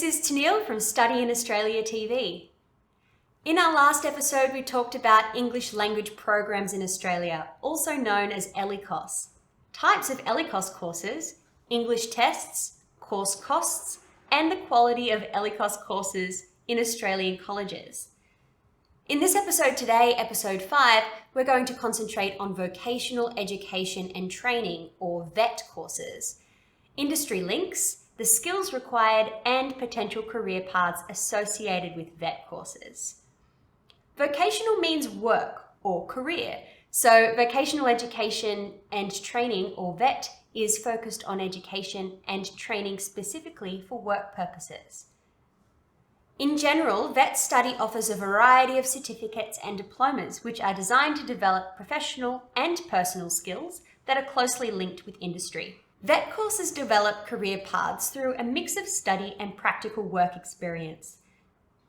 This is Tennille from Study in Australia TV. In our last episode, we talked about English language programs in Australia, also known as ELICOS, types of ELICOS courses, English tests, course costs, and the quality of ELICOS courses in Australian colleges. In this episode today, episode 5, we're going to concentrate on Vocational Education and Training, or VET courses, industry links, the skills required, and potential career paths associated with VET courses. Vocational means work or career, so Vocational Education and Training, or VET, is focused on education and training specifically for work purposes. In general, VET study offers a variety of certificates and diplomas which are designed to develop professional and personal skills that are closely linked with industry. VET courses develop career paths through a mix of study and practical work experience.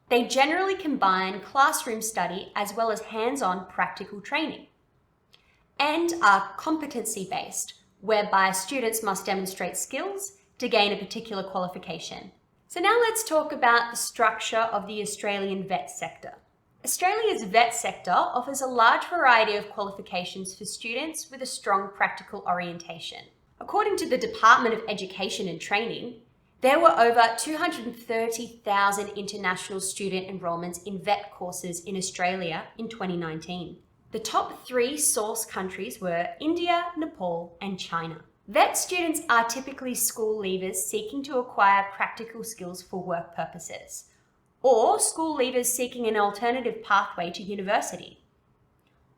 They generally combine classroom study as well as hands-on practical training, and are competency-based, whereby students must demonstrate skills to gain a particular qualification. So now let's talk about the structure of the Australian VET sector. Australia's VET sector offers a large variety of qualifications for students with a strong practical orientation. According to the Department of Education and Training, there were over 230,000 international student enrolments in VET courses in Australia in 2019. The top 3 source countries were India, Nepal, and China. VET students are typically school leavers seeking to acquire practical skills for work purposes, or school leavers seeking an alternative pathway to university,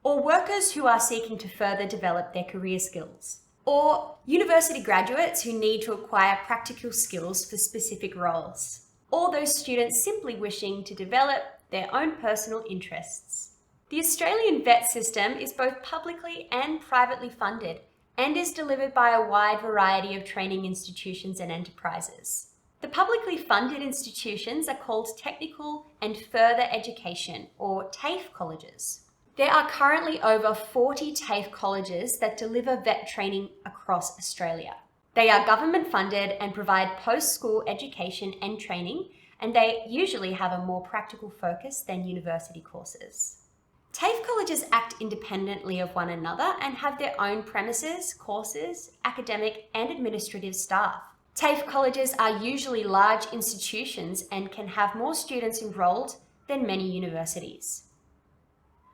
or workers who are seeking to further develop their career skills, or university graduates who need to acquire practical skills for specific roles, or those students simply wishing to develop their own personal interests. The Australian VET system is both publicly and privately funded and is delivered by a wide variety of training institutions and enterprises. The publicly funded institutions are called Technical and Further Education, or TAFE colleges. There are currently over 40 TAFE colleges that deliver VET training across Australia. They are government funded and provide post-school education and training, and they usually have a more practical focus than university courses. TAFE colleges act independently of one another and have their own premises, courses, academic and administrative staff. TAFE colleges are usually large institutions and can have more students enrolled than many universities.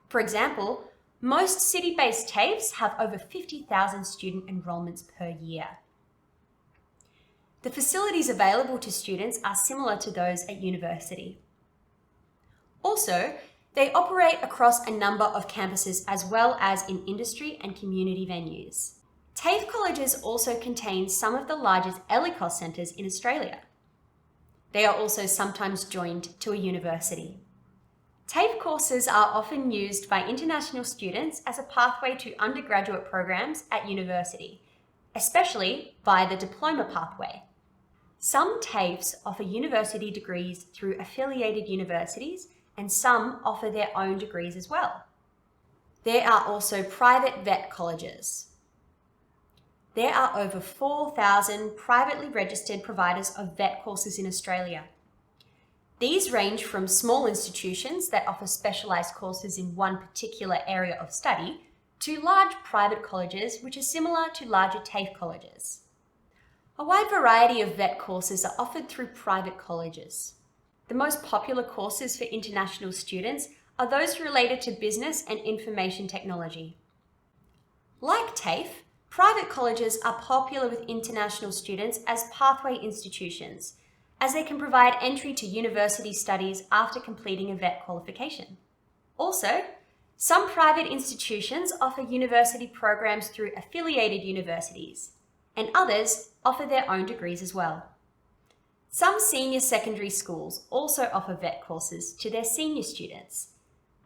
For example, most city-based TAFEs have over 50,000 student enrolments per year. The facilities available to students are similar to those at university. Also, they operate across a number of campuses as well as in industry and community venues. TAFE colleges also contain some of the largest ELICOS centres in Australia. They are also sometimes joined to a university. TAFE courses are often used by international students as a pathway to undergraduate programs at university, especially via the diploma pathway. Some TAFEs offer university degrees through affiliated universities, and some offer their own degrees as well. There are also private VET colleges. There are over 4,000 privately registered providers of VET courses in Australia. These range from small institutions that offer specialised courses in one particular area of study to large private colleges which are similar to larger TAFE colleges. A wide variety of VET courses are offered through private colleges. The most popular courses for international students are those related to business and information technology. Like TAFE, private colleges are popular with international students as pathway institutions, as they can provide entry to university studies after completing a VET qualification. Also, some private institutions offer university programs through affiliated universities, and others offer their own degrees as well. Some senior secondary schools also offer VET courses to their senior students.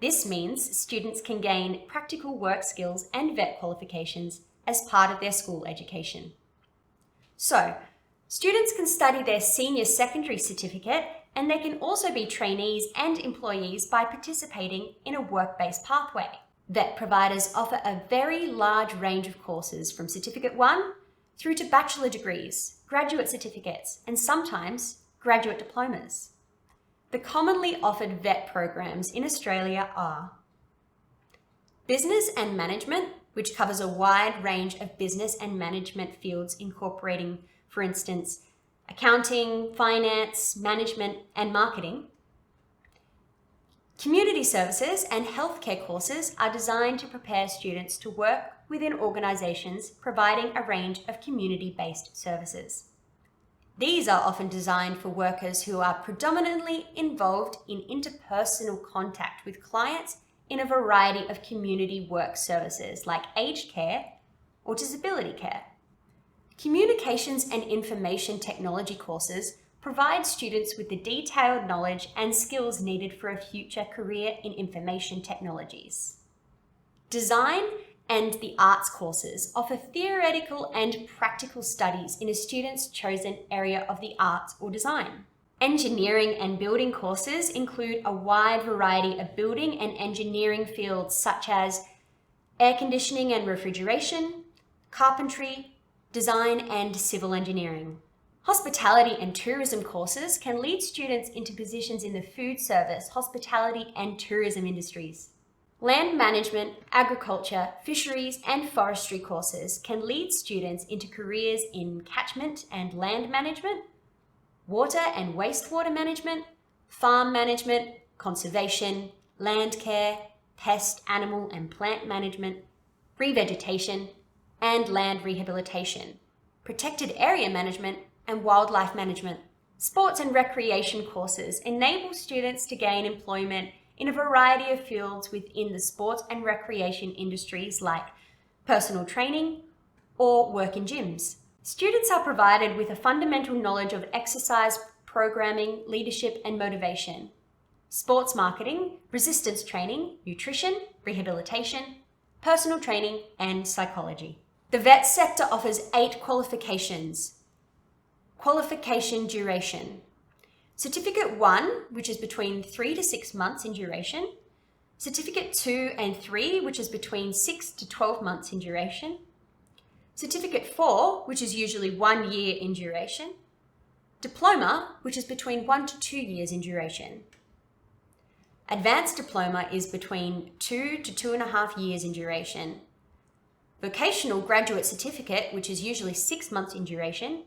This means students can gain practical work skills and VET qualifications as part of their school education. So, students can study their senior secondary certificate, and they can also be trainees and employees by participating in a work-based pathway. VET providers offer a very large range of courses from Certificate 1 through to bachelor degrees, graduate certificates, and sometimes graduate diplomas. The commonly offered vet programs in Australia are Business and Management, which covers a wide range of business and management fields incorporating, for instance, accounting, finance, management, and marketing. Community services and healthcare courses are designed to prepare students to work within organisations providing a range of community-based services. These are often designed for workers who are predominantly involved in interpersonal contact with clients in a variety of community work services like aged care or disability care. Communications and information technology courses provide students with the detailed knowledge and skills needed for a future career in information technologies. Design and the arts courses offer theoretical and practical studies in a student's chosen area of the arts or design. Engineering and building courses include a wide variety of building and engineering fields such as air conditioning and refrigeration, carpentry, design and civil engineering. Hospitality and tourism courses can lead students into positions in the food service, hospitality and tourism industries. Land management, agriculture, fisheries and forestry courses can lead students into careers in catchment and land management, water and wastewater management, farm management, conservation, land care, pest, animal and plant management, revegetation, and land rehabilitation, protected area management, and wildlife management. Sports and recreation courses enable students to gain employment in a variety of fields within the sports and recreation industries like personal training or work in gyms. Students are provided with a fundamental knowledge of exercise, programming, leadership and motivation, sports marketing, resistance training, nutrition, rehabilitation, personal training and psychology. The vet sector offers 8 qualifications. Qualification duration. Certificate 1, which is between 3 to 6 months in duration. Certificate 2 and 3, which is between 6 to 12 months in duration. Certificate 4, which is usually 1 year in duration. Diploma, which is between 1 to 2 years in duration. Advanced diploma is between 2 to 2.5 years in duration. Vocational graduate certificate, which is usually 6 months in duration.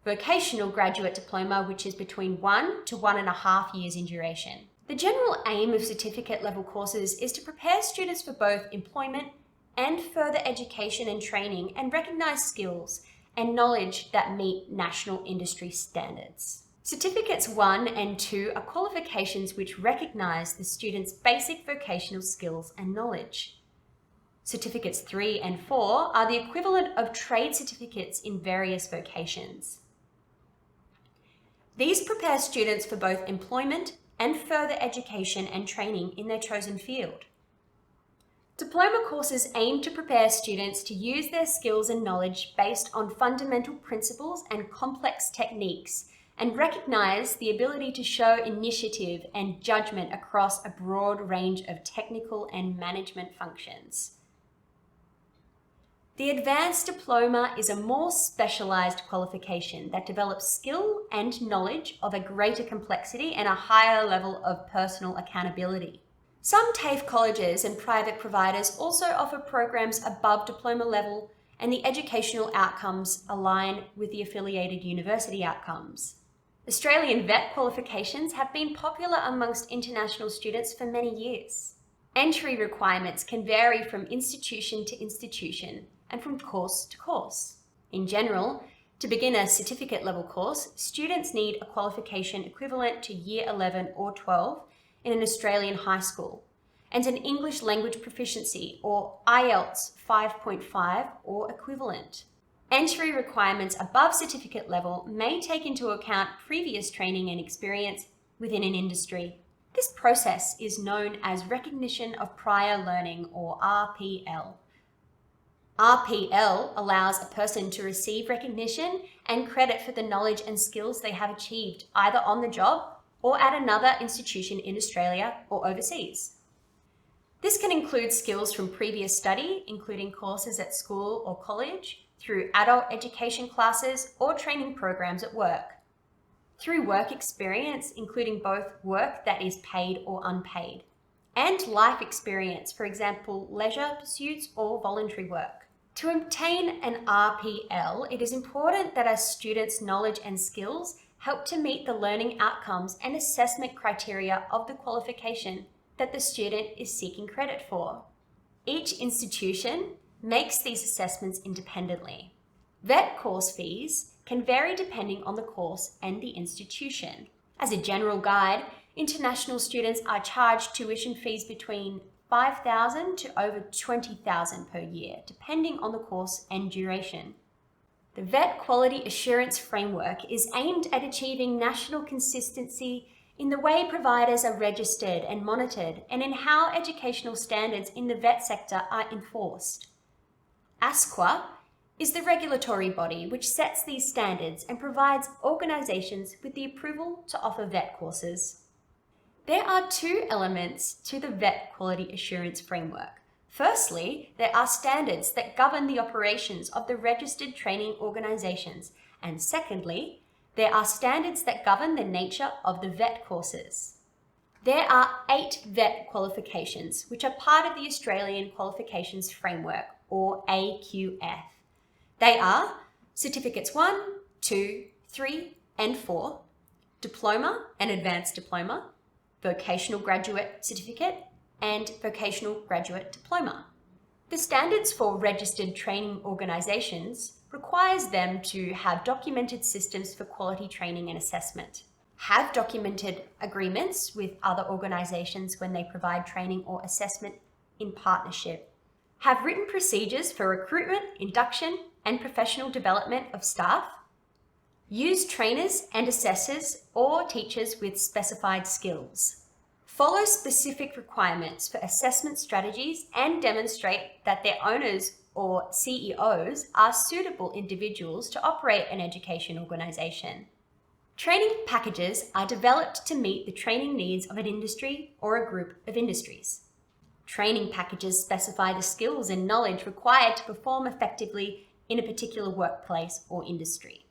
Vocational graduate diploma, which is between 1 to 1.5 years in duration. The general aim of certificate level courses is to prepare students for both employment and further education and training and recognise skills and knowledge that meet national industry standards. Certificates 1 and 2 are qualifications which recognise the student's basic vocational skills and knowledge. Certificates 3 and 4 are the equivalent of trade certificates in various vocations. These prepare students for both employment and further education and training in their chosen field. Diploma courses aim to prepare students to use their skills and knowledge based on fundamental principles and complex techniques and recognise the ability to show initiative and judgment across a broad range of technical and management functions. The Advanced Diploma is a more specialised qualification that develops skill and knowledge of a greater complexity and a higher level of personal accountability. Some TAFE colleges and private providers also offer programs above diploma level, and the educational outcomes align with the affiliated university outcomes. Australian Vet Qualifications have been popular amongst international students for many years. Entry requirements can vary from institution to institution and from course to course. In general, to begin a certificate level course, students need a qualification equivalent to Year 11 or 12 in an Australian high school, and an English language proficiency or IELTS 5.5 or equivalent. Entry requirements above certificate level may take into account previous training and experience within an industry. This process is known as Recognition of Prior Learning or RPL. RPL allows a person to receive recognition and credit for the knowledge and skills they have achieved either on the job or at another institution in Australia or overseas. This can include skills from previous study, including courses at school or college, through adult education classes or training programs at work. through work experience, including both work that is paid or unpaid, and life experience, for example, leisure pursuits or voluntary work. To obtain an RPL, it is important that a student's knowledge and skills help to meet the learning outcomes and assessment criteria of the qualification that the student is seeking credit for. Each institution makes these assessments independently. Vet course fees can vary depending on the course and the institution. As a general guide, international students are charged tuition fees between $5,000 to over $20,000 per year, depending on the course and duration. The Vet Quality Assurance Framework is aimed at achieving national consistency in the way providers are registered and monitored, and in how educational standards in the vet sector are enforced. ASQA is the regulatory body which sets these standards and provides organisations with the approval to offer vet courses. There are two elements to the Vet Quality Assurance Framework. Firstly, there are standards that govern the operations of the registered training organisations, and secondly, there are standards that govern the nature of the vet courses. There are 8 vet qualifications which are part of the Australian Qualifications Framework, or AQF. They are Certificates 1, 2, 3 and 4, Diploma and Advanced Diploma, Vocational Graduate Certificate and Vocational Graduate Diploma. The standards for registered training organisations requires them to have documented systems for quality training and assessment, have documented agreements with other organisations when they provide training or assessment in partnership, have written procedures for recruitment, induction and professional development of staff, use trainers and assessors or teachers with specified skills, follow specific requirements for assessment strategies and demonstrate that their owners or CEOs are suitable individuals to operate an education organisation. Training packages are developed to meet the training needs of an industry or a group of industries. Training packages specify the skills and knowledge required to perform effectively in a particular workplace or industry.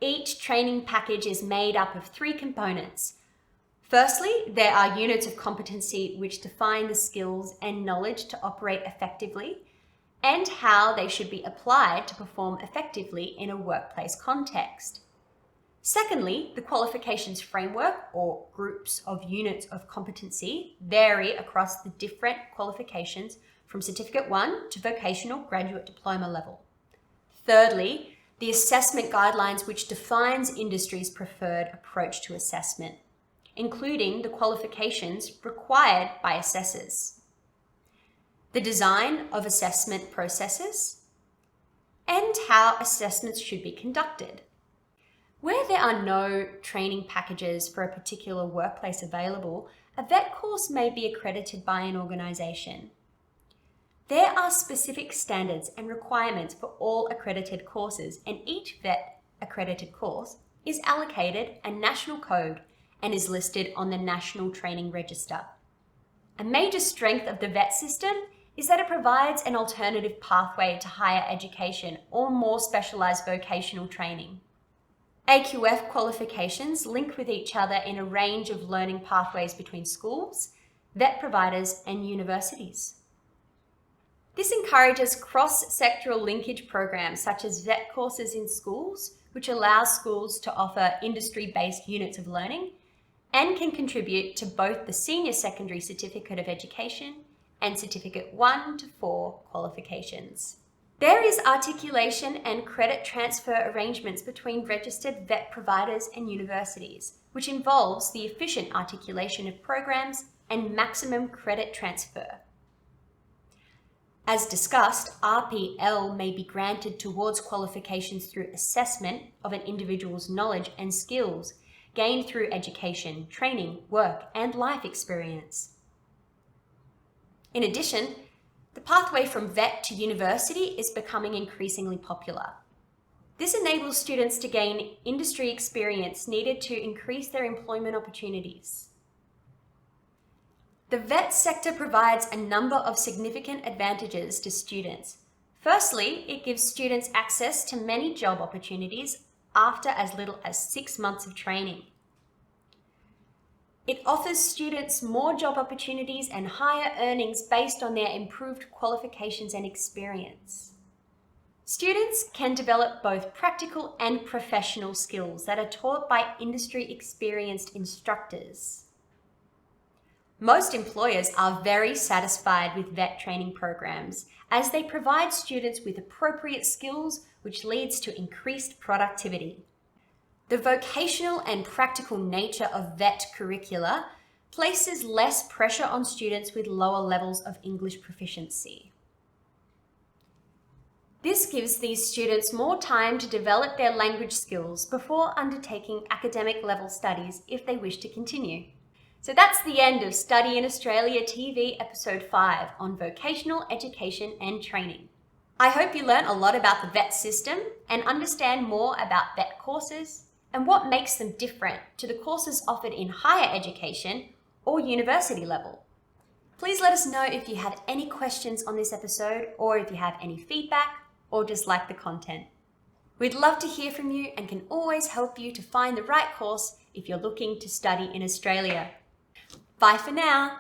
Each training package is made up of 3 components. Firstly, there are units of competency which define the skills and knowledge to operate effectively and how they should be applied to perform effectively in a workplace context. Secondly, the qualifications framework, or groups of units of competency, vary across the different qualifications from Certificate 1 to Vocational Graduate Diploma level. Thirdly, the assessment guidelines which defines industry's preferred approach to assessment, including the qualifications required by assessors, the design of assessment processes, and how assessments should be conducted. Where there are no training packages for a particular workplace available, a vet course may be accredited by an organisation. There are specific standards and requirements for all accredited courses, and each vet accredited course is allocated a national code and is listed on the National Training Register. A major strength of the vet system is that it provides an alternative pathway to higher education or more specialised vocational training. AQF qualifications link with each other in a range of learning pathways between schools, vet providers and universities. This encourages cross-sectoral linkage programs such as vet courses in schools, which allows schools to offer industry-based units of learning and can contribute to both the Senior Secondary Certificate of Education and Certificate 1 to 4 qualifications. There is articulation and credit transfer arrangements between registered vet providers and universities, which involves the efficient articulation of programs and maximum credit transfer. As discussed, RPL may be granted towards qualifications through assessment of an individual's knowledge and skills gained through education, training, work, and life experience. In addition, the pathway from vet to university is becoming increasingly popular. This enables students to gain industry experience needed to increase their employment opportunities. The vet sector provides a number of significant advantages to students. Firstly, it gives students access to many job opportunities after as little as 6 months of training. It offers students more job opportunities and higher earnings based on their improved qualifications and experience. Students can develop both practical and professional skills that are taught by industry-experienced instructors. Most employers are very satisfied with vet training programs as they provide students with appropriate skills, which leads to increased productivity. The vocational and practical nature of vet curricula places less pressure on students with lower levels of English proficiency. This gives these students more time to develop their language skills before undertaking academic level studies if they wish to continue. So that's the end of Study in Australia TV Episode 5 on Vocational Education and Training. I hope you learnt a lot about the vet system and understand more about vet courses and what makes them different to the courses offered in higher education or university level. Please let us know if you have any questions on this episode or if you have any feedback or just like the content. We'd love to hear from you and can always help you to find the right course if you're looking to study in Australia. Bye for now.